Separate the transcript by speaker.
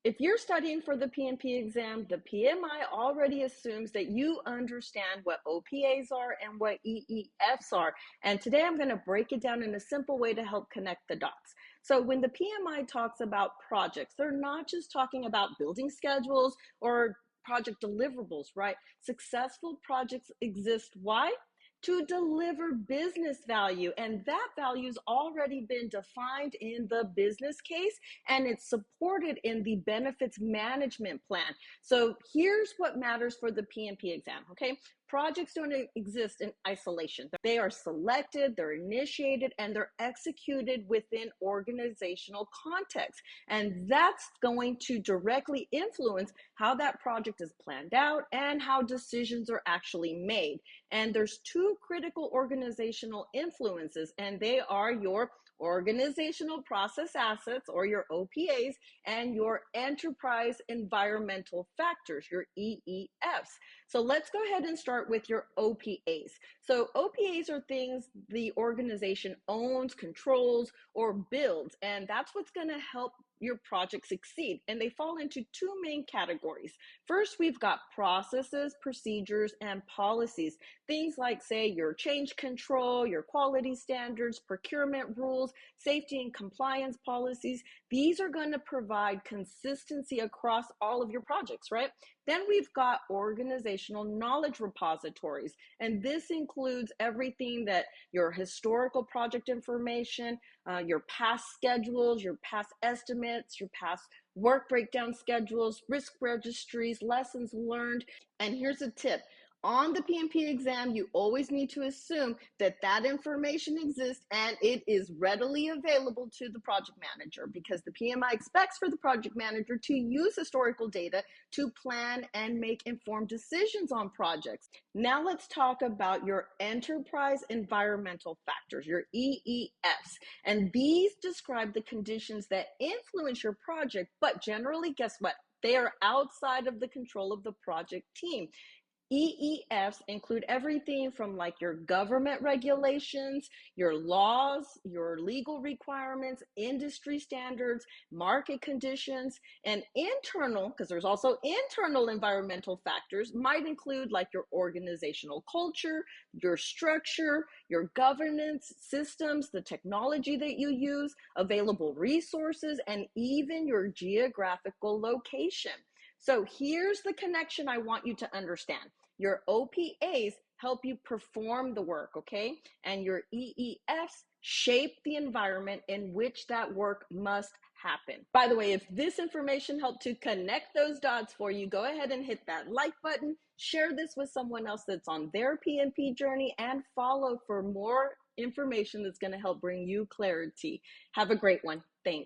Speaker 1: If you're studying for the PMP exam, the PMI already assumes that you understand what OPAs are and what EEFs are. And today I'm going to break it down in a simple way to help connect the dots. So when the PMI talks about projects, they're not just talking about building schedules or project deliverables, right? Successful projects exist. Why? To deliver business value. And that value's already been defined in the business case, and it's supported in the benefits management plan. So here's what matters for the PMP exam, okay? Projects don't exist in isolation. They are selected, they're initiated, and they're executed within organizational context. And that's going to directly influence how that project is planned out and how decisions are actually made. And there's two critical organizational influences, and they are your organizational process assets, or your OPAs, and your enterprise environmental factors, your EEFs. So let's go ahead and start with your OPAs. So OPAs are things the organization owns, controls, or builds, and that's what's going to help your project succeed. And they fall into two main categories. First, we've got processes, procedures, and policies. Things like, say, your change control, your quality standards, procurement rules, safety and compliance policies. These are going to provide consistency across all of your projects, right? Then we've got organizational knowledge repositories, and this includes everything that your historical project information, your past schedules, your past estimates, your past work breakdown schedules, risk registries, lessons learned. And here's a tip. On the PMP exam, you always need to assume that that information exists and it is readily available to the project manager, because the PMI expects for the project manager to use historical data to plan and make informed decisions on projects. Now let's talk about your enterprise environmental factors, your EEFs. And these describe the conditions that influence your project, but generally, guess what? They are outside of the control of the project team. EEFs include everything from like your government regulations, your laws, your legal requirements, industry standards, market conditions, and internal, because there's also internal environmental factors, might include like your organizational culture, your structure, your governance systems, the technology that you use, available resources, and even your geographical location. So here's the connection I want you to understand. Your OPAs help you perform the work, okay? And your EEFs shape the environment in which that work must happen. By the way, if this information helped to connect those dots for you, go ahead and hit that like button, share this with someone else that's on their PMP journey, and follow for more information that's going to help bring you clarity. Have a great one. Thanks.